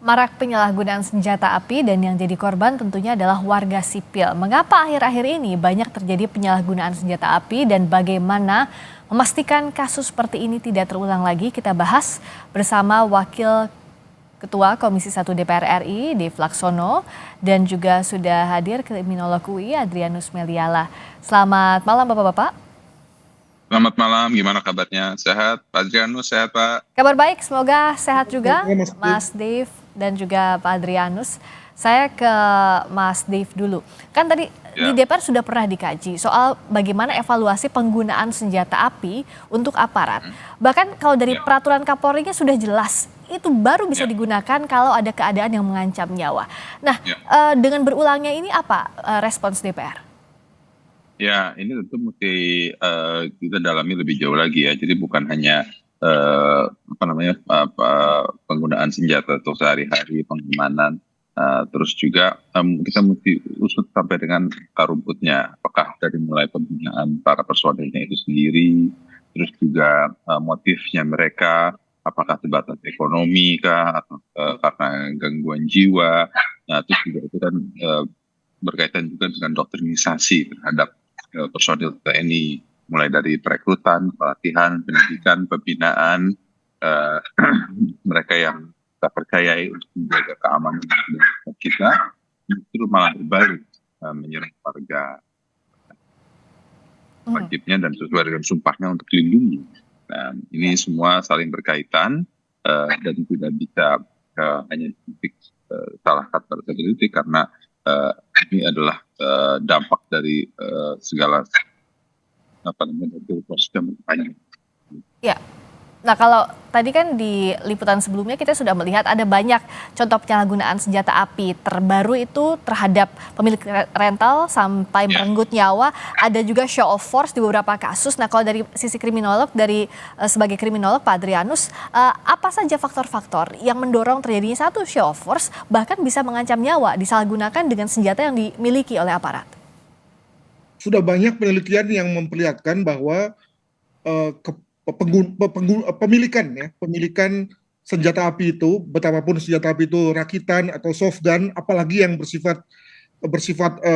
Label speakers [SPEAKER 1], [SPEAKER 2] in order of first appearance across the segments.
[SPEAKER 1] Marak penyalahgunaan senjata api dan yang jadi korban tentunya adalah warga sipil. Mengapa akhir-akhir ini banyak terjadi penyalahgunaan senjata api dan bagaimana memastikan kasus seperti ini tidak terulang lagi? Kita bahas bersama Wakil Ketua Komisi 1 DPR RI, Dev Laksono, dan juga sudah hadir kriminolog UI Adrianus Meliala. Selamat malam Bapak-Bapak.
[SPEAKER 2] Selamat malam, gimana kabarnya? Sehat? Pak Adrianus, sehat Pak?
[SPEAKER 1] Kabar baik, semoga sehat juga Mas Dev dan juga Pak Adrianus. Saya ke Mas Dev dulu. Kan tadi di DPR sudah pernah dikaji soal bagaimana evaluasi penggunaan senjata api untuk aparat. Bahkan kalau dari peraturan Kapolri-nya sudah jelas, itu baru bisa digunakan kalau ada keadaan yang mengancam nyawa. Nah, dengan berulangnya ini apa respons DPR?
[SPEAKER 2] Ya, ini tentu mesti kita dalami lebih jauh lagi ya. Jadi bukan hanya penggunaan senjata untuk sehari-hari, pengamanan, terus juga kita mesti usut sampai dengan akar rumputnya. Apakah dari mulai pembinaan para personilnya itu sendiri, terus juga motifnya mereka, apakah sebatas ekonomi kah, atau karena gangguan jiwa. Nah, terus juga itu kan berkaitan juga dengan doktrinisasi terhadap personil TNI, mulai dari perekrutan, pelatihan, pendidikan, pembinaan, mereka yang kita percayai untuk menjaga keamanan kita, justru malah berbalik menyerang warga wajibnya dan sesuai dengan sumpahnya untuk dilindungi. Nah, ini semua saling berkaitan dan tidak bisa hanya titik salah satu titik karena ini adalah dampak dari segala proses yang berpanjang.
[SPEAKER 1] Ya. Nah, kalau tadi kan di liputan sebelumnya kita sudah melihat ada banyak contoh penyalahgunaan senjata api. Terbaru itu terhadap pemilik rental sampai merenggut nyawa. Ada juga show of force di beberapa kasus. Nah, kalau dari sisi kriminolog, sebagai kriminolog Pak Adrianus, apa saja faktor-faktor yang mendorong terjadinya satu show of force bahkan bisa mengancam nyawa disalahgunakan dengan senjata yang dimiliki oleh aparat?
[SPEAKER 3] Sudah banyak penelitian yang memperlihatkan bahwa pemilikan senjata api itu, betapapun senjata api itu rakitan atau soft gun, apalagi yang bersifat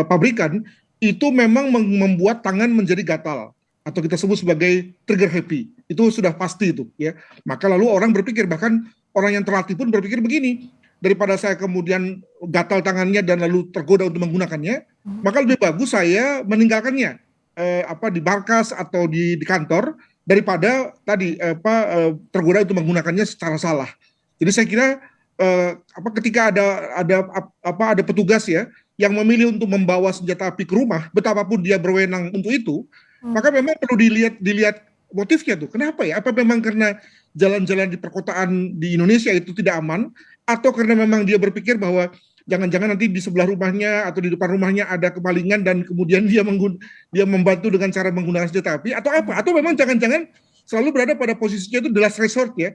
[SPEAKER 3] pabrikan, itu memang membuat tangan menjadi gatal atau kita sebut sebagai trigger happy. Itu sudah pasti itu, ya. Maka lalu orang berpikir, bahkan orang yang terlatih pun berpikir begini, daripada saya kemudian gatal tangannya dan lalu tergoda untuk menggunakannya, maka lebih bagus saya meninggalkannya di markas atau di kantor daripada tadi tergoda untuk menggunakannya secara salah. Jadi saya kira ketika ada petugas ya yang memilih untuk membawa senjata api ke rumah, betapapun dia berwenang untuk itu, maka memang perlu dilihat motifnya tuh. Kenapa ya? Apa memang karena jalan-jalan di perkotaan di Indonesia itu tidak aman, atau karena memang dia berpikir bahwa jangan-jangan nanti di sebelah rumahnya atau di depan rumahnya ada kemalingan dan kemudian dia membantu dengan cara menggunakan senjata api, atau apa? Atau memang jangan-jangan selalu berada pada posisinya itu the last resort ya.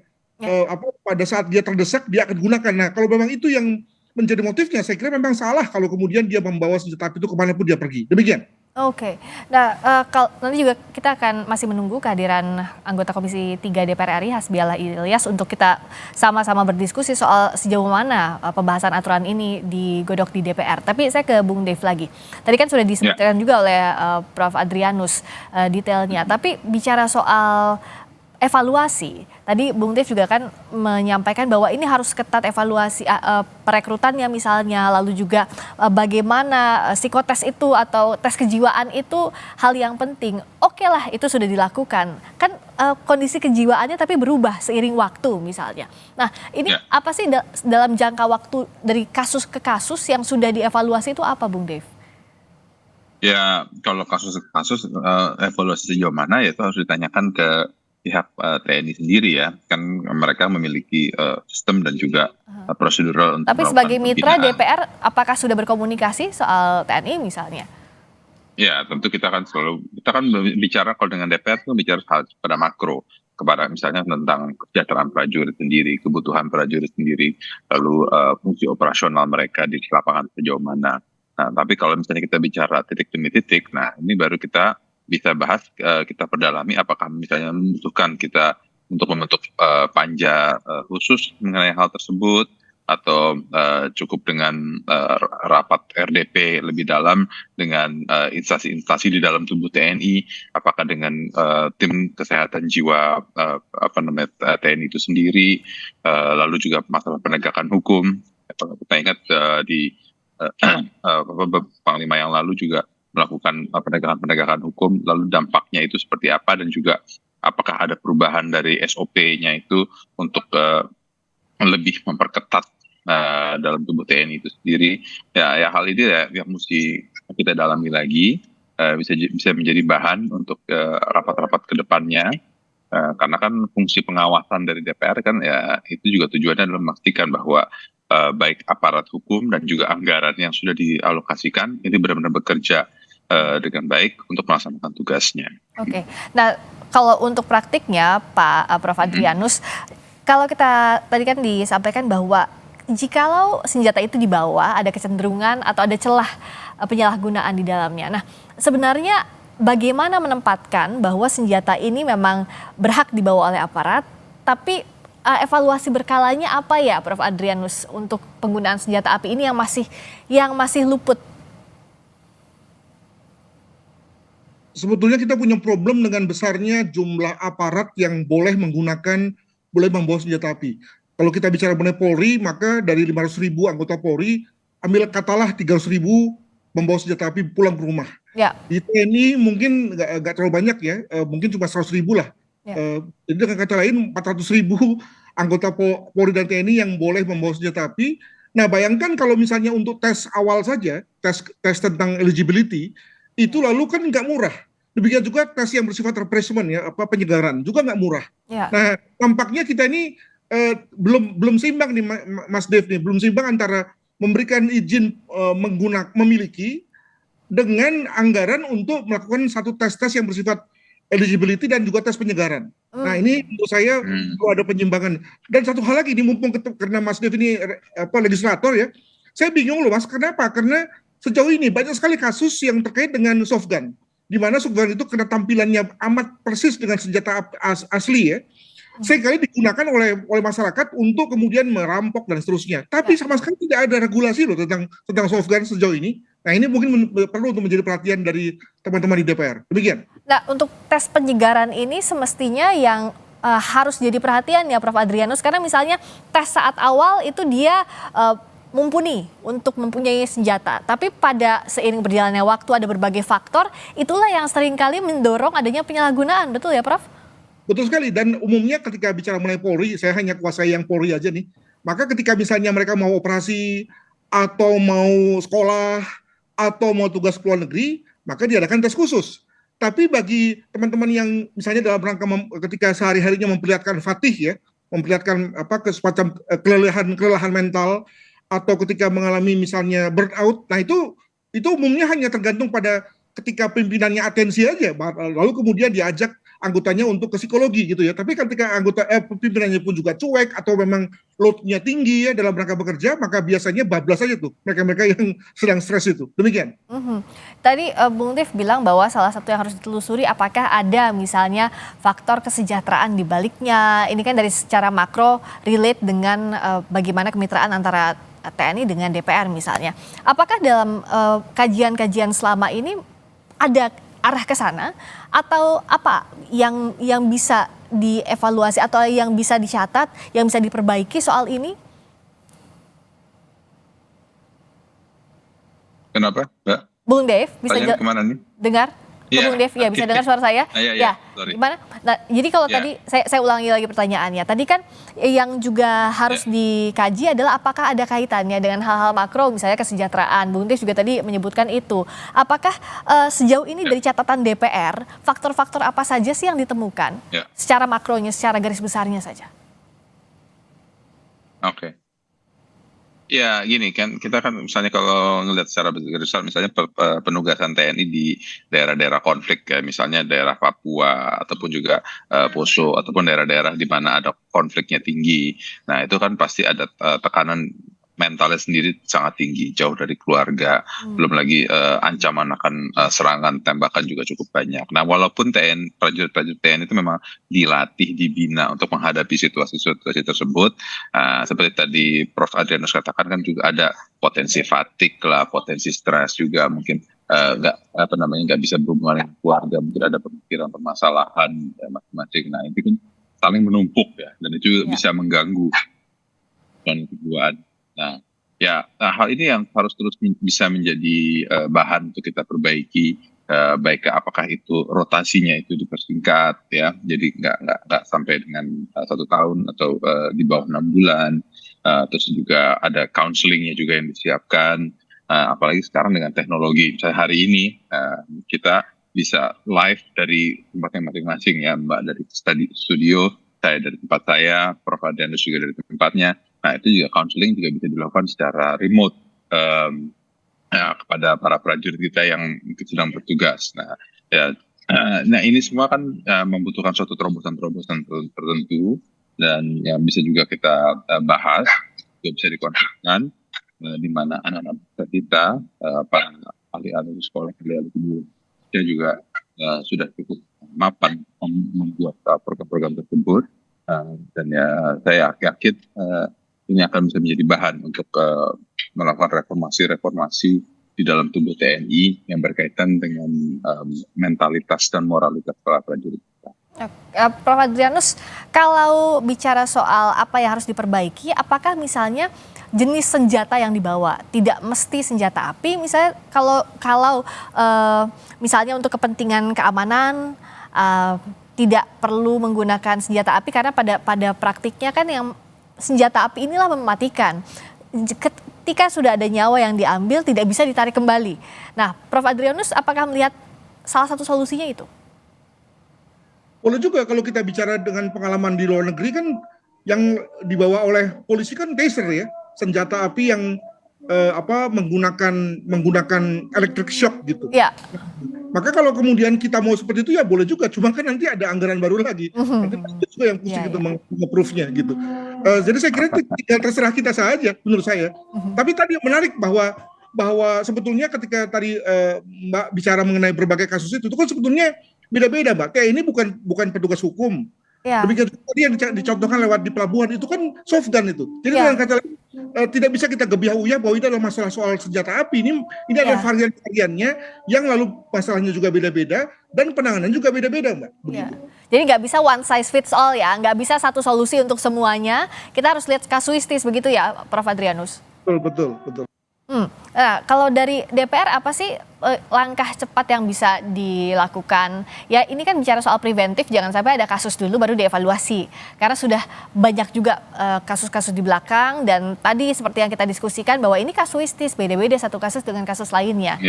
[SPEAKER 3] Pada saat dia terdesak dia akan gunakan. Nah, kalau memang itu yang menjadi motifnya, saya kira memang salah kalau kemudian dia membawa senjata api itu kemanapun dia pergi. Demikian.
[SPEAKER 1] Oke, nah nanti juga kita akan masih menunggu kehadiran anggota Komisi 3 DPR RI Hasbiala Ilyas untuk kita sama-sama berdiskusi soal sejauh mana pembahasan aturan ini digodok di DPR. Tapi saya ke Bung Dev lagi. Tadi kan sudah disebutkan juga oleh Prof. Adrianus detailnya. Tapi bicara soal evaluasi, tadi Bung Dev juga kan menyampaikan bahwa ini harus ketat evaluasi perekrutannya misalnya, lalu juga bagaimana psikotes itu atau tes kejiwaan itu hal yang penting. Oke lah, itu sudah dilakukan. Kan kondisi kejiwaannya tapi berubah seiring waktu misalnya. Nah, ini apa sih dalam jangka waktu dari kasus ke kasus yang sudah dievaluasi itu apa, Bung Dev?
[SPEAKER 2] Ya, kalau kasus ke kasus evaluasi sejauh mana ya itu harus ditanyakan ke pihak TNI sendiri ya, kan mereka memiliki sistem dan juga prosedural untuk
[SPEAKER 1] tapi sebagai mitra DPR, apakah sudah berkomunikasi soal TNI misalnya?
[SPEAKER 2] Ya, tentu kita kan bicara kalau dengan DPR itu bicara hal pada makro, kepada misalnya tentang kesejahteraan prajurit sendiri, kebutuhan prajurit sendiri, lalu fungsi operasional mereka di lapangan sejauh mana. Nah, tapi kalau misalnya kita bicara titik demi titik, nah ini baru kita bisa bahas, kita perdalami apakah misalnya membutuhkan kita untuk membentuk panja khusus mengenai hal tersebut, atau cukup dengan rapat RDP lebih dalam dengan instansi-instansi di dalam tubuh TNI, apakah dengan tim kesehatan jiwa TNI itu sendiri, lalu juga masalah penegakan hukum. Kalau kita ingat di Panglima yang lalu juga melakukan penegakan hukum, lalu dampaknya itu seperti apa, dan juga apakah ada perubahan dari SOP-nya itu untuk lebih memperketat dalam tubuh TNI itu sendiri. Ya hal ini ya yang mesti kita dalami lagi, bisa menjadi bahan untuk rapat-rapat ke depannya. Karena kan fungsi pengawasan dari DPR kan ya itu juga tujuannya adalah memastikan bahwa baik aparat hukum dan juga anggaran yang sudah dialokasikan ini benar-benar bekerja dengan baik untuk melaksanakan tugasnya.
[SPEAKER 1] Oke, nah kalau untuk praktiknya Pak Prof. Adrianus, kalau kita tadi kan disampaikan bahwa jikalau senjata itu dibawa ada kecenderungan atau ada celah penyalahgunaan di dalamnya. Nah sebenarnya bagaimana menempatkan bahwa senjata ini memang berhak dibawa oleh aparat, tapi evaluasi berkalanya apa ya Prof. Adrianus untuk penggunaan senjata api ini yang masih luput?
[SPEAKER 3] Sebetulnya kita punya problem dengan besarnya jumlah aparat yang boleh membawa senjata api. Kalau kita bicara mengenai Polri, maka dari 500.000 anggota Polri, ambil katalah 300.000 membawa senjata api pulang ke rumah.
[SPEAKER 1] Ya.
[SPEAKER 3] Di TNI mungkin nggak terlalu banyak ya, mungkin cuma 100.000 lah. Ya. Jadi dengan kata lain 400.000 anggota Polri dan TNI yang boleh membawa senjata api. Nah bayangkan kalau misalnya untuk tes awal saja, tes tentang eligibility, itu lalu kan nggak murah. Demikian juga tes yang bersifat replacement ya, penyegaran juga nggak murah. Ya. Nah tampaknya kita ini belum seimbang nih Mas Dev nih, belum seimbang antara memberikan izin memiliki dengan anggaran untuk melakukan satu tes-tes yang bersifat eligibility dan juga tes penyegaran. Nah ini menurut saya perlu ada penyimbangan. Dan satu hal lagi, ini mumpung karena Mas Dev ini legislator ya, saya bingung loh Mas, kenapa? Karena sejauh ini banyak sekali kasus yang terkait dengan soft gun, di mana soft gun itu karena tampilannya amat persis dengan senjata asli ya, seringkali digunakan oleh masyarakat untuk kemudian merampok dan seterusnya. Tapi sama sekali tidak ada regulasi loh tentang soft gun sejauh ini. Nah ini mungkin perlu untuk menjadi perhatian dari teman-teman di DPR. Demikian.
[SPEAKER 1] Nah untuk tes penyegaran ini semestinya yang harus jadi perhatian ya Prof. Adrianus, karena misalnya tes saat awal itu dia mumpuni untuk mempunyai senjata, tapi pada seiring berjalannya waktu ada berbagai faktor, itulah yang seringkali mendorong adanya penyalahgunaan, betul ya Prof?
[SPEAKER 3] Betul sekali, dan umumnya ketika bicara mengenai Polri, saya hanya kuasai yang Polri aja nih, maka ketika misalnya mereka mau operasi, atau mau sekolah, atau mau tugas ke luar negeri, maka diadakan tes khusus. Tapi bagi teman-teman yang misalnya dalam rangka ketika sehari-harinya memperlihatkan fatih ya, memperlihatkan semacam kelelahan mental, atau ketika mengalami misalnya burnout, nah itu umumnya hanya tergantung pada ketika pimpinannya atensi aja, lalu kemudian diajak anggotanya untuk ke psikologi gitu ya. Tapi ketika pimpinannya pun juga cuek atau memang load-nya tinggi ya dalam rangka bekerja, maka biasanya bablas saja tuh mereka-mereka yang sedang stres itu. Demikian.
[SPEAKER 1] Tadi Bung Dev bilang bahwa salah satu yang harus ditelusuri apakah ada misalnya faktor kesejahteraan di baliknya. Ini kan dari secara makro relate dengan bagaimana kemitraan antara TNI dengan DPR misalnya. Apakah dalam kajian-kajian selama ini ada arah ke sana atau apa yang bisa dievaluasi atau yang bisa dicatat, yang bisa diperbaiki soal ini?
[SPEAKER 2] Kenapa, Mbak?
[SPEAKER 1] Bung Dev bisa
[SPEAKER 2] kemana nih?
[SPEAKER 1] Dengar?
[SPEAKER 2] Ya,
[SPEAKER 1] Bung Dev ya bisa dengar suara saya?
[SPEAKER 2] Ya,
[SPEAKER 1] gimana? Nah, jadi kalau tadi saya ulangi lagi pertanyaannya. Tadi kan yang juga harus dikaji adalah apakah ada kaitannya dengan hal-hal makro, misalnya kesejahteraan. Bung Dev juga tadi menyebutkan itu. Apakah sejauh ini dari catatan DPR, faktor-faktor apa saja sih yang ditemukan secara makronya, secara garis besarnya saja?
[SPEAKER 2] Oke. Ya gini kan, kita kan misalnya kalau ngelihat secara besar misalnya penugasan TNI di daerah-daerah konflik ya, misalnya daerah Papua ataupun juga Poso ataupun daerah-daerah di mana ada konfliknya tinggi. Nah itu kan pasti ada tekanan mentalnya sendiri sangat tinggi, jauh dari keluarga, belum lagi ancaman akan serangan tembakan juga cukup banyak. Nah, walaupun prajurit-prajurit TNI itu memang dilatih, dibina untuk menghadapi situasi-situasi tersebut, seperti tadi Prof. Adrianus katakan kan juga ada potensi fatigue lah, potensi stres juga, mungkin nggak bisa berhubungan dengan keluarga, mungkin ada pemikiran permasalahan masing-masing. Nah, itu kan saling menumpuk ya, dan itu juga bisa mengganggu kejiwaan. Nah, hal ini yang harus terus bisa menjadi bahan untuk kita perbaiki, baik apakah itu rotasinya itu dipersingkat ya, jadi nggak sampai dengan 1 tahun atau di bawah 6 bulan. Terus juga ada counselingnya juga yang disiapkan, apalagi sekarang dengan teknologi. Misalnya hari ini kita bisa live dari tempatnya masing-masing ya, Mbak, dari studio, saya dari tempat saya, Prof. Adrianus juga dari tempatnya. Nah, itu juga counseling juga bisa dilakukan secara remote kepada para prajurit kita yang sedang bertugas. Nah, ini semua kan membutuhkan suatu terobosan-terobosan tertentu, dan yang bisa juga kita bahas, juga bisa dikonsepkan, di mana anak-anak kita, para ahli-ahli sekolah, ahli-ahli dia juga sudah cukup mapan membuat program-program tersebut, dan saya yakin ini akan bisa menjadi bahan untuk melakukan reformasi di dalam tubuh TNI yang berkaitan dengan mentalitas dan moralitas para prajurit.
[SPEAKER 1] Prof. Adrianus, kalau bicara soal apa yang harus diperbaiki, apakah misalnya jenis senjata yang dibawa tidak mesti senjata api, misalnya kalau misalnya untuk kepentingan keamanan tidak perlu menggunakan senjata api, karena pada praktiknya kan yang senjata api inilah mematikan. Ketika sudah ada nyawa yang diambil tidak bisa ditarik kembali. Nah, Prof. Adrianus, apakah melihat salah satu solusinya itu?
[SPEAKER 3] Boleh juga kalau kita bicara dengan pengalaman di luar negeri kan, yang dibawa oleh polisi kan taser ya, senjata api yang menggunakan electric shock gitu.
[SPEAKER 1] Ya.
[SPEAKER 3] Maka kalau kemudian kita mau seperti itu ya boleh juga, cuma kan nanti ada anggaran baru lagi, nanti ada juga yang pusing itu meng-approve-nya gitu. Jadi saya kira tinggal terserah kita saja menurut saya. Tapi tadi menarik bahwa sebetulnya ketika tadi Mbak bicara mengenai berbagai kasus itu kan sebetulnya beda-beda, Mbak. Kayak ini bukan petugas hukum. Demikian tadi yang dicontohkan lewat di pelabuhan itu kan soft gun itu. Jadi dengan kata lain tidak bisa kita gebiah-uyah bahwa ini adalah masalah soal senjata api. Ini adalah varian-variannya yang lalu masalahnya juga beda-beda dan penanganan juga beda-beda, Mbak.
[SPEAKER 1] Jadi nggak bisa one size fits all ya, nggak bisa satu solusi untuk semuanya. Kita harus lihat kasuistis begitu ya, Prof. Adrianus.
[SPEAKER 3] Betul.
[SPEAKER 1] Nah, kalau dari DPR apa sih langkah cepat yang bisa dilakukan? Ya, ini kan bicara soal preventif, jangan sampai ada kasus dulu baru dievaluasi. Karena sudah banyak juga kasus-kasus di belakang, dan tadi seperti yang kita diskusikan bahwa ini kasuistis, beda-beda satu kasus dengan kasus lainnya.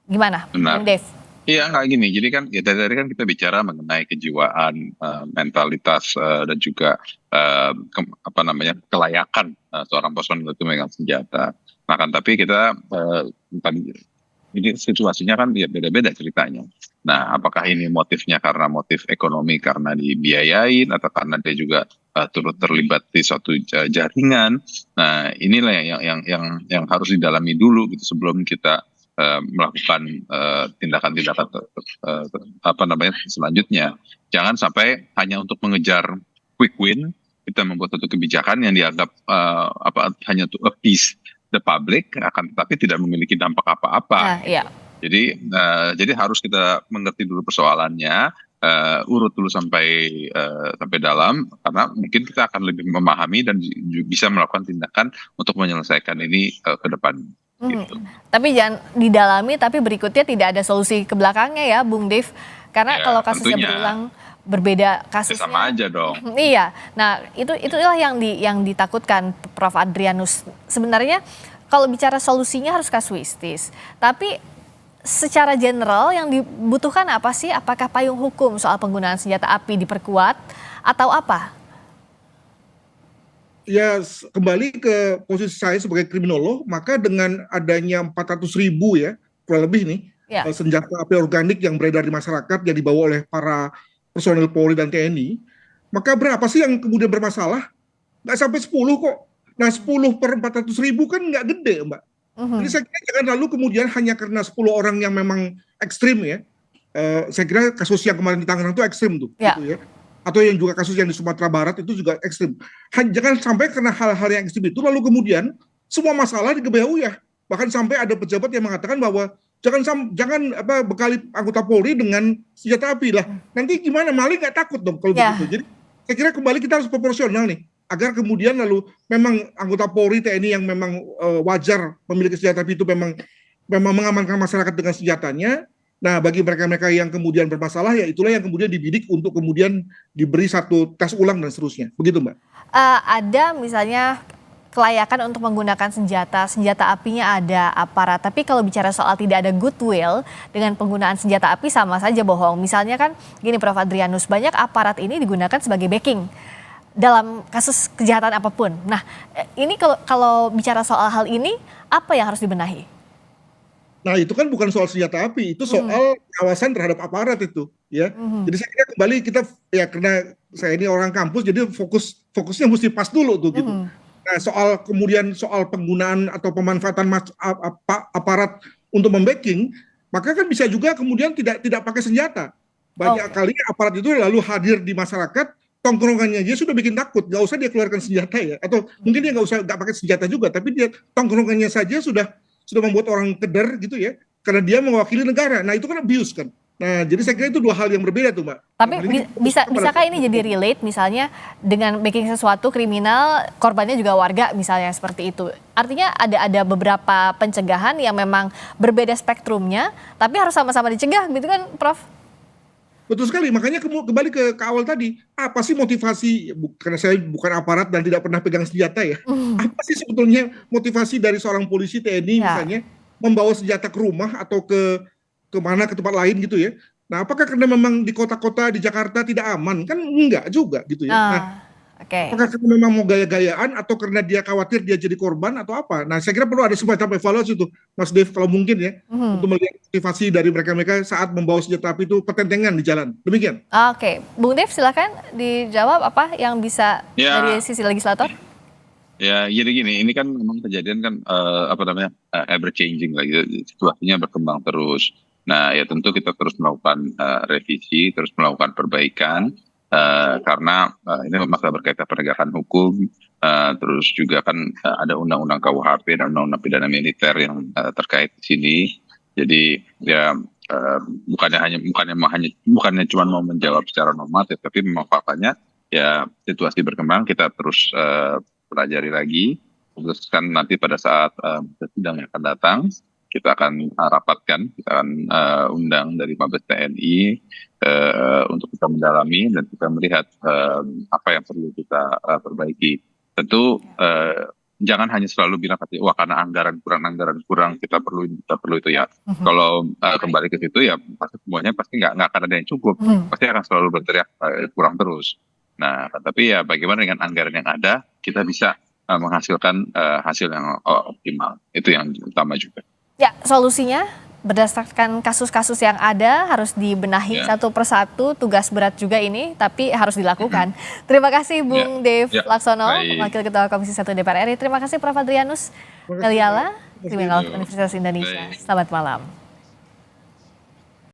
[SPEAKER 1] Gimana, Bung Dev?
[SPEAKER 2] Iya, nggak gini. Jadi kan tadi kan kita bicara mengenai kejiwaan, mentalitas, dan juga kelayakan seorang personil itu memegang senjata. Nah kan, tapi kita ini situasinya kan beda-beda ceritanya. Nah, apakah ini motifnya karena motif ekonomi, karena dibiayain, atau karena dia juga turut terlibat di suatu jaringan? Nah, inilah yang harus didalami dulu gitu sebelum kita melakukan tindakan-tindakan selanjutnya. Jangan sampai hanya untuk mengejar quick win kita membuat satu kebijakan yang dianggap hanya to appease the public, akan tetapi tidak memiliki dampak apa-apa. Jadi harus kita mengerti dulu persoalannya, urut dulu sampai dalam, karena mungkin kita akan lebih memahami dan bisa melakukan tindakan untuk menyelesaikan ini ke depan. Gitu.
[SPEAKER 1] Tapi jangan didalami, tapi berikutnya tidak ada solusi ke belakangnya ya, Bung Dev. Karena kalau kasusnya berulang, berbeda kasusnya.
[SPEAKER 2] Sama aja dong.
[SPEAKER 1] Iya. Nah, itulah yang ditakutkan Prof. Adrianus. Sebenarnya kalau bicara solusinya harus kasuistis. Tapi secara general yang dibutuhkan apa sih? Apakah payung hukum soal penggunaan senjata api diperkuat atau apa?
[SPEAKER 3] Ya, kembali ke posisi saya sebagai kriminolog, maka dengan adanya 400.000 ya, kurang lebih nih, senjata api organik yang beredar di masyarakat yang dibawa oleh para personel Polri dan TNI, maka berapa sih yang kemudian bermasalah? Nggak sampai 10 kok. Nah 10/400.000 kan nggak gede Mbak. Jadi saya kira jangan lalu kemudian hanya karena 10 orang yang memang ekstrim ya. Saya kira kasus yang kemarin di Tangerang itu ekstrim tuh,
[SPEAKER 1] Ya.
[SPEAKER 3] gitu ya. Atau yang juga kasus yang di Sumatera Barat itu juga ekstrim. Jangan sampai karena hal-hal yang ekstrim itu lalu kemudian semua masalah digebayah. Bahkan sampai ada pejabat yang mengatakan bahwa jangan bekali anggota Polri dengan senjata api lah. Nanti gimana, maling nggak takut dong kalau
[SPEAKER 1] Ya.
[SPEAKER 3] begitu. Jadi saya kira kembali kita harus proporsional nih, agar kemudian lalu memang anggota Polri, TNI yang memang wajar memiliki senjata api itu memang mengamankan masyarakat dengan senjatanya. Nah, bagi mereka-mereka yang kemudian bermasalah, ya itulah yang kemudian dibidik untuk kemudian diberi satu tes ulang dan seterusnya. Begitu, Mbak.
[SPEAKER 1] Ada misalnya kelayakan untuk menggunakan senjata apinya ada aparat. Tapi kalau bicara soal tidak ada goodwill dengan penggunaan senjata api sama saja bohong. Misalnya kan gini Prof. Adrianus, banyak aparat ini digunakan sebagai backing dalam kasus kejahatan apapun. Nah, ini kalau bicara soal hal ini, apa yang harus dibenahi?
[SPEAKER 3] Nah, itu kan bukan soal senjata api, itu soal pengawasan terhadap aparat itu, ya. Jadi saya kira kembali kita, ya karena saya ini orang kampus, jadi fokusnya mesti pas dulu tuh gitu. Nah, soal penggunaan atau pemanfaatan aparat untuk membacking, maka kan bisa juga kemudian tidak pakai senjata. Banyak kali aparat itu lalu hadir di masyarakat, tongkrongannya aja sudah bikin takut, nggak usah dia keluarkan senjata ya, atau mungkin dia nggak pakai senjata juga, tapi dia tongkrongannya saja sudah membuat orang keder gitu ya, karena dia mewakili negara. Nah itu kan abuse kan. Nah jadi saya kira itu dua hal yang berbeda tuh Mbak.
[SPEAKER 1] Tapi bisakah ini jadi relate misalnya dengan making sesuatu kriminal, korbannya juga warga misalnya seperti itu. Artinya ada beberapa pencegahan yang memang berbeda spektrumnya, tapi harus sama-sama dicegah gitu kan Prof?
[SPEAKER 3] Betul sekali, makanya kembali ke awal tadi, apa sih motivasi, karena saya bukan aparat dan tidak pernah pegang senjata ya, apa sih sebetulnya motivasi dari seorang polisi TNI misalnya membawa senjata ke rumah atau ke tempat lain gitu ya. Nah apakah karena memang di kota-kota di Jakarta tidak aman? Kan enggak juga gitu ya. Nah apakah karena memang mau gaya-gayaan atau karena dia khawatir dia jadi korban atau apa? Nah saya kira perlu ada semacam evaluasi tuh Mas Dev kalau mungkin ya, untuk melihat motivasi dari mereka-mereka saat membawa senjata api itu pertentangan di jalan. Demikian.
[SPEAKER 1] Oke, Bung Dev silakan dijawab apa yang bisa dari sisi legislator.
[SPEAKER 2] Ya, jadi gini, ini kan memang kejadian kan ever changing lah gitu, situasinya berkembang terus. Nah, ya tentu kita terus melakukan revisi, terus melakukan perbaikan karena ini masalah berkaitan penegakan hukum, terus juga kan ada undang-undang KUHP dan undang-undang pidana militer yang terkait di sini. Jadi ya bukannya cuma mau menjawab secara normatif, tapi memang faktanya ya situasi berkembang, kita terus pelajari lagi, putuskan nanti pada saat sidang yang akan datang, kita akan rapatkan, kita akan undang dari Mabes TNI untuk kita mendalami dan kita melihat apa yang perlu kita perbaiki. Tentu jangan hanya selalu bilang wah karena anggaran kurang kita perlu itu ya. Kalau kembali ke situ ya pasti semuanya pasti nggak akan ada yang cukup, pasti akan selalu berteriak kurang terus. Nah, tapi ya bagaimana dengan anggaran yang ada, kita bisa menghasilkan hasil yang optimal. Itu yang utama juga.
[SPEAKER 1] Ya, solusinya berdasarkan kasus-kasus yang ada harus dibenahi satu persatu, tugas berat juga ini, tapi harus dilakukan. Terima kasih Bung Dev Laksono, Wakil Ketua Komisi 1 DPR RI. Terima kasih Prof. Adrianus Meliala, Kriminolog Universitas Indonesia. Selamat malam.